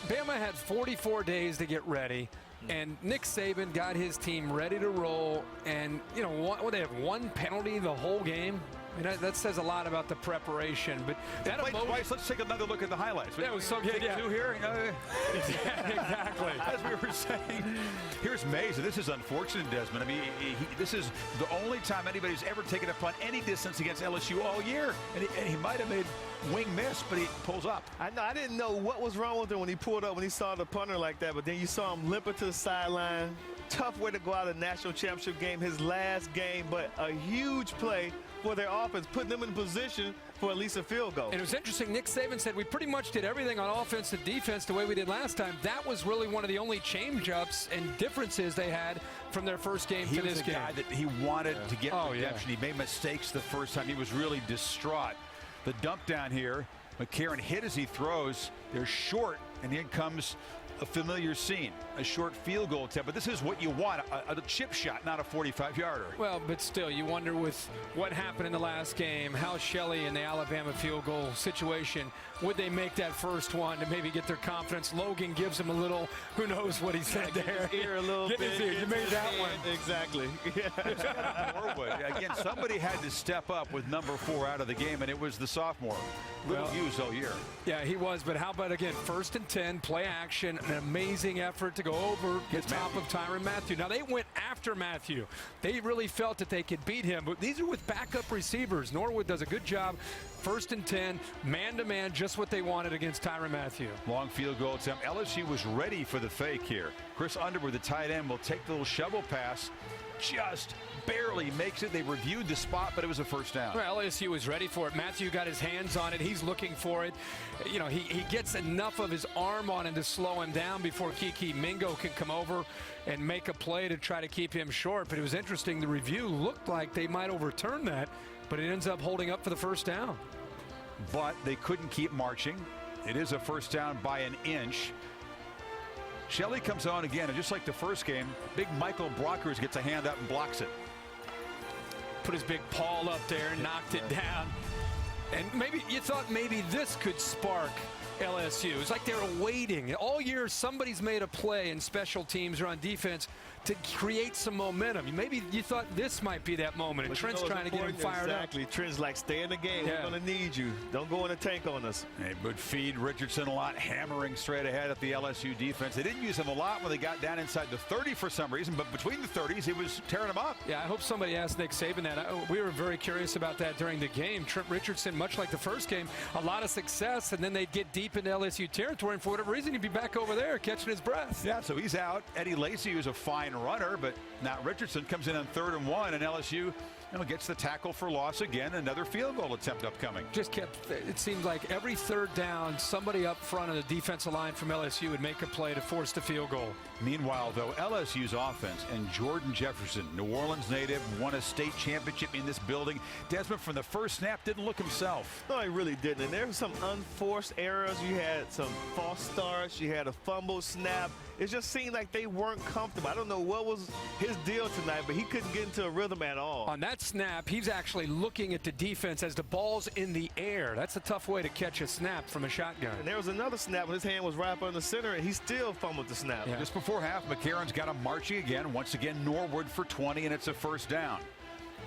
Bama had 44 days to get ready, and Nick Saban got his team ready to roll. And, you know, they have one penalty the whole game. I mean, that says a lot about the preparation. But that twice. Let's take another look at the highlights. That was so good. Two here. Exactly. As we were saying, here's Mays. This is unfortunate, Desmond. I mean, this is the only time anybody's ever taken a punt any distance against LSU all year, and he might have made wing miss, but he pulls up. I know. I didn't know what was wrong with him when he pulled up when he saw the punter like that, but then you saw him limping to the sideline. Tough way to go out of the national championship game, his last game, but a huge play for their offense, putting them in position for at least a field goal. And it was interesting. Nick Saban said we pretty much did everything on offense and defense the way we did last time. That was really one of the only change-ups and differences they had from their first game to this game. He was a guy that he wanted to get redemption. He made mistakes the first time. He was really distraught. The dump down here, McCarron hit as he throws. They're short, and in comes a familiar scene, a short field goal attempt. But this is what you want, a chip shot, not a 45-yarder. Well, but still, you wonder with what happened in the last game, how Shelley in the Alabama field goal situation, would they make that first one to maybe get their confidence? Logan gives him a little, who knows what he said there. His ear a little bit. His ear. You made that one. Exactly. Norwood. Again, somebody had to step up with number 4 out of the game, and it was the sophomore. Little used all year. Yeah, he was, but how about, again, 1st and 10, play action, an amazing effort to go over the top of Tyrann Mathieu. Now, they went after Mathieu. They really felt that they could beat him, but these are with backup receivers. Norwood does a good job. 1st and 10, man-to-man, just what they wanted against Tyrann Mathieu. Long field goal attempt. LSU was ready for the fake here. Chris Underwood, the tight end, will take the little shovel pass. Just barely makes it. They reviewed the spot, but it was a first down. Well, LSU was ready for it. Mathieu got his hands on it. He's looking for it. You know, he gets enough of his arm on him to slow him down before Kiki Mingo can come over and make a play to try to keep him short. But it was interesting. The review looked like they might overturn that, but it ends up holding up for the first down. But they couldn't keep marching. It is a first down by an inch. Shelley comes on again, and just like the first game, big Michael Brockers gets a hand up and blocks it. Put his big paw up there and knocked it down. And maybe you thought maybe this could spark LSU. It's like they were waiting. All year somebody's made a play in special teams or on defense to create some momentum. Maybe you thought this might be that moment, and Trent's trying to get him fired up. Exactly. Trent's like, stay in the game. We're going to need you. Don't go in the tank on us. They would feed Richardson a lot, hammering straight ahead at the LSU defense. They didn't use him a lot when they got down inside the 30 for some reason, but between the 30s, he was tearing them up. Yeah, I hope somebody asked Nick Saban that. We were very curious about that during the game. Trent Richardson, much like the first game, a lot of success, and then they'd get deep into LSU territory, and for whatever reason, he'd be back over there catching his breath. Yeah, so he's out. Eddie Lacy, who's a fine runner, but not Richardson, comes in on 3rd and 1, and LSU gets the tackle for loss again. Another field goal attempt upcoming. It seemed like every 3rd down, somebody up front of the defensive line from LSU would make a play to force the field goal. Meanwhile, though, LSU's offense and Jordan Jefferson, New Orleans native, won a state championship in this building. Desmond, from the first snap, didn't look himself. No, he really didn't. And there were some unforced errors. You had some false starts. You had a fumble snap. It just seemed like they weren't comfortable. I don't know what was his deal tonight, but he couldn't get into a rhythm at all. On that snap, he's actually looking at the defense as the ball's in the air. That's a tough way to catch a snap from a shotgun. And there was another snap when his hand was right up on the center, and he still fumbled the snap. Yeah. Just before half, McCarron's got him marching again. Once again, Norwood for 20, and it's a first down.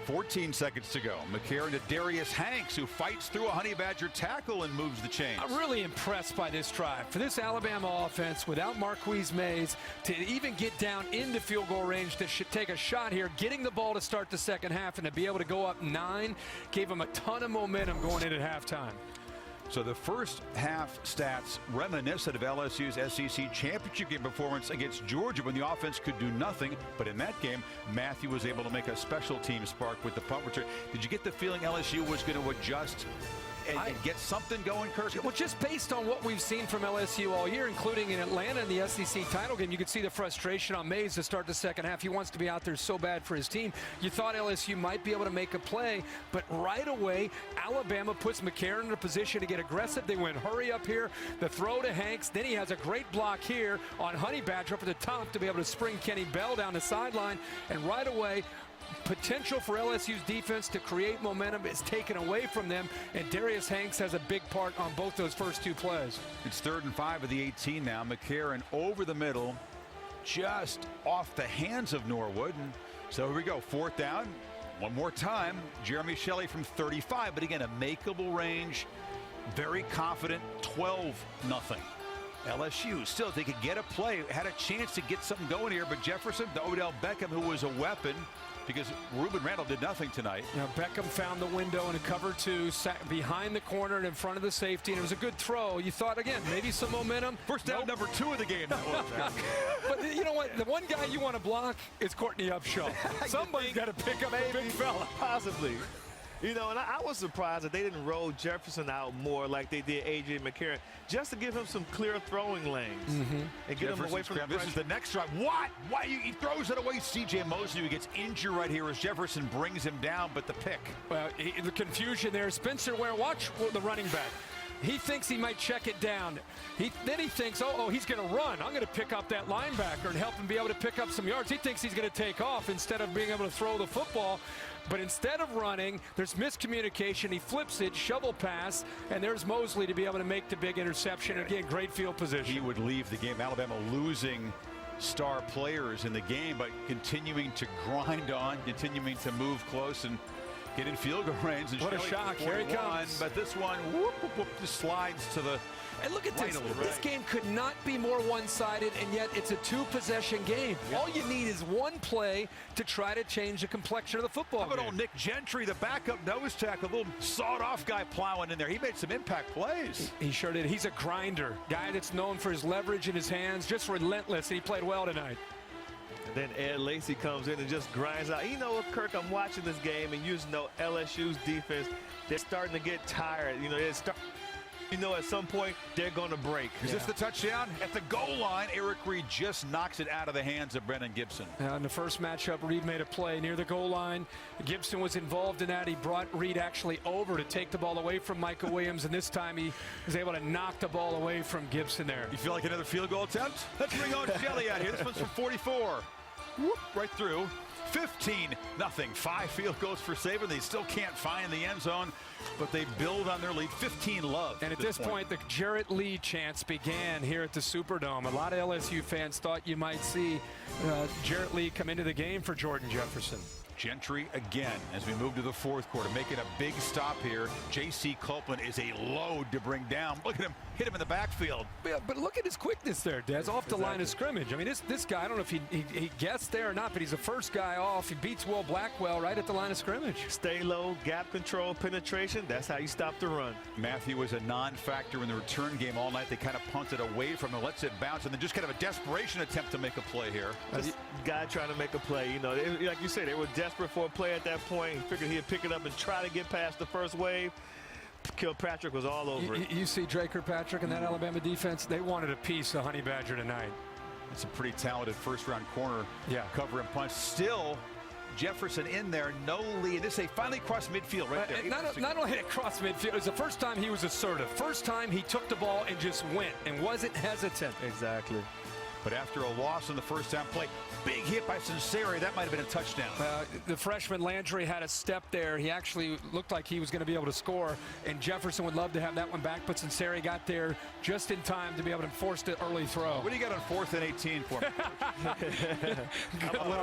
14 seconds to go. McCarron to Darius Hanks, who fights through a Honey Badger tackle and moves the chains. I'm really impressed by this drive. For this Alabama offense, without Marquise Mays, to even get down into field goal range to take a shot here, getting the ball to start the second half and to be able to go up 9, gave them a ton of momentum going in at halftime. So the first half stats reminiscent of LSU's SEC championship game performance against Georgia when the offense could do nothing. But in that game, Mathieu was able to make a special team spark with the punt return. Did you get the feeling LSU was going to adjust and get something going, Kirk? Well, just based on what we've seen from LSU all year, including in Atlanta in the SEC title game, you could see the frustration on Mays to start the second half. He wants to be out there so bad for his team. You thought LSU might be able to make a play, but right away, Alabama puts McCarron in a position to get aggressive. They went hurry up here, the throw to Hanks. Then he has a great block here on Honey Badger up at the top to be able to spring Kenny Bell down the sideline. And right away, potential for LSU's defense to create momentum is taken away from them, and Darius Hanks has a big part on both those first two plays. It's 3rd and 5 of the 18 now. McCarron over the middle, just off the hands of Norwood. And so here we go, 4th down. One more time, Jeremy Shelley from 35, but again, a makeable range. Very confident, 12-0. LSU still, if they could get a play, had a chance to get something going here, but Jefferson to Odell Beckham, who was a weapon, because Ruben Randall did nothing tonight. Now Beckham found the window in a cover 2, sat behind the corner and in front of the safety, and it was a good throw. You thought, again, maybe some momentum. First down, number 2 of the game. But you know what? The one guy you want to block is Courtney Upshaw. Somebody's got to pick up a big fella. Possibly. You know, and I was surprised that they didn't roll Jefferson out more like they did A.J. McCarron, just to give him some clear throwing lanes and get him away from the pressure. This is the next drive. What? Why he throws it away? C.J. Mosley, who gets injured right here as Jefferson brings him down, but the pick. Well, the confusion there. Spencer Ware, watch the running back. He thinks he might check it down. Then he thinks, oh, he's going to run. I'm going to pick up that linebacker and help him be able to pick up some yards. He thinks he's going to take off instead of being able to throw the football. But instead of running, there's miscommunication. He flips it, shovel pass, and there's Mosley to be able to make the big interception. Again, great field position. He would leave the game. Alabama losing star players in the game, but continuing to grind on, continuing to move close and get in field goal range. And what a shock. Here he comes. But this one, just slides to the And look at this. This game could not be more one-sided, and yet it's a 2-possession game. Yep. All you need is one play to try to change the complexion of the football game. How about old Nick Gentry, the backup nose tackle, a little sawed-off guy plowing in there. He made some impact plays. He sure did. He's a grinder. Guy that's known for his leverage in his hands, just relentless. He played well tonight. And then Ed Lacy comes in and just grinds out. You know what, Kirk, I'm watching this game, and you know LSU's defense, they're starting to get tired. You know, at some point, they're going to break. Is this the touchdown? At the goal line, Eric Reed just knocks it out of the hands of Brennan Gibson. In the first matchup, Reed made a play near the goal line. Gibson was involved in that. He brought Reed actually over to take the ball away from Michael Williams, and this time he was able to knock the ball away from Gibson there. You feel like another field goal attempt? Let's bring on Shelley out here. This one's from 44. Whoop, right through. 15-0. 5 field goals for Saban. They still can't find the end zone, but they build on their lead. 15-love. And at this point, the Jarrett Lee chance began here at the Superdome. A lot of LSU fans thought you might see Jarrett Lee come into the game for Jordan Jefferson. Gentry again as we move to the 4th quarter, making a big stop here. J.C. Copeland is a load to bring down. Look at him, hit him in the backfield. Yeah, but look at his quickness there, Des, off the line of scrimmage. I mean, this guy, I don't know if he gets there or not, but he's the first guy off. He beats Will Blackwell right at the line of scrimmage. Stay low, gap control, penetration. That's how you stop the run. Matthew was a non-factor in the return game all night. They kind of punted away from him, lets it bounce, and then just kind of a desperation attempt to make a play here. Just guy trying to make a play. You know, like you said, they were desperate for a play at that point. He figured he'd pick it up and try to get past the first wave. Kilpatrick was all over it. You see Drake Kirkpatrick and that Alabama defense, they wanted a piece of Honey Badger tonight. It's a pretty talented first-round corner cover and punch. Still, Jefferson in there, no lead. This they finally crossed midfield right there. Not only did it cross midfield, it was the first time he was assertive. First time he took the ball and just went and wasn't hesitant. Exactly. But after a loss in the first down play, big hit by Sinceri. That might have been a touchdown. The freshman Landry had a step there. He actually looked like he was going to be able to score, and Jefferson would love to have that one back, but Sinceri got there just in time to be able to force the early throw. What do you got on 4th and 18 for me?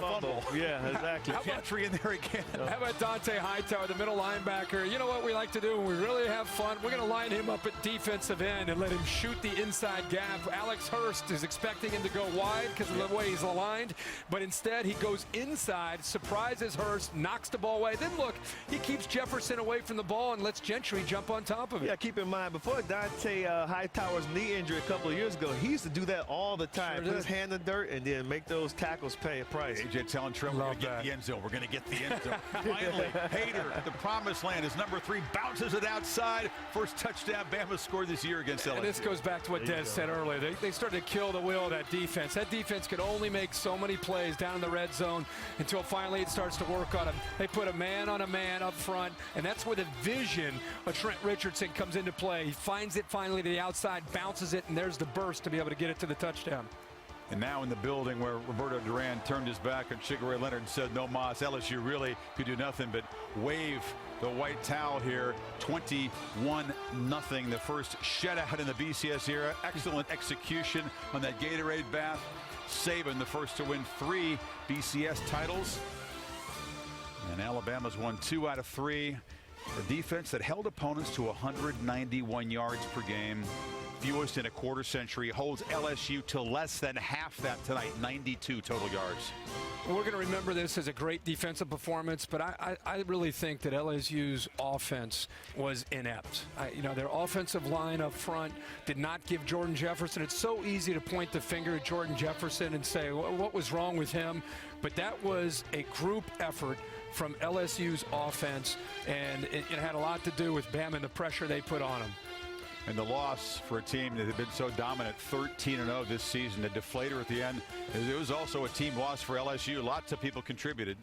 Fumble. Yeah, exactly. Gentry in there again. How about Dante Hightower, the middle linebacker? You know what we like to do when we really have fun? We're going to line him up at defensive end and let him shoot the inside gap. Alex Hurst is expecting him to go wide because of the way he's aligned, but instead he goes inside, surprises Hurst, knocks the ball away. Then look, he keeps Jefferson away from the ball and lets Gentry jump on top of it. Yeah, keep in mind, before Dante Hightower's knee injury a couple of years ago, he used to do that all the time. Put his hand in the dirt and then make those tackles pay a price. AJ telling Trent, we're going to get the end zone. We're going to get the end zone. Finally, Hader, the promised land, is number 3, bounces it outside. First touchdown Bama scored this year against LSU. And this goes back to what Des said earlier. They started to kill the will of that defense. That defense could only make so many plays down in the red zone until finally it starts to work on them. They put a man on a man up front, and that's where the vision of Trent Richardson comes into play. He finds it finally to the outside, bounces it, and there's the burst to be able to get it to the touchdown. And now in the building where Roberto Duran turned his back on Sugar Ray Leonard and said no mas, LSU really could do nothing but wave the white towel here. 21-0, the first shutout in the BCS era. Excellent execution on that Gatorade bath. Saban the first to win 3 BCS titles. And Alabama's won 2 out of 3. A defense that held opponents to 191 yards per game. Fewest in a quarter century, holds LSU to less than half that tonight, 92 total yards. We're going to remember this as a great defensive performance, but I really think that LSU's offense was inept. Their offensive line up front did not give Jordan Jefferson. It's so easy to point the finger at Jordan Jefferson and say, what was wrong with him? But that was a group effort from LSU's offense, and it had a lot to do with Bama and the pressure they put on him. And the loss for a team that had been so dominant, 13-0 this season, a deflator at the end. It was also a team loss for LSU. Lots of people contributed.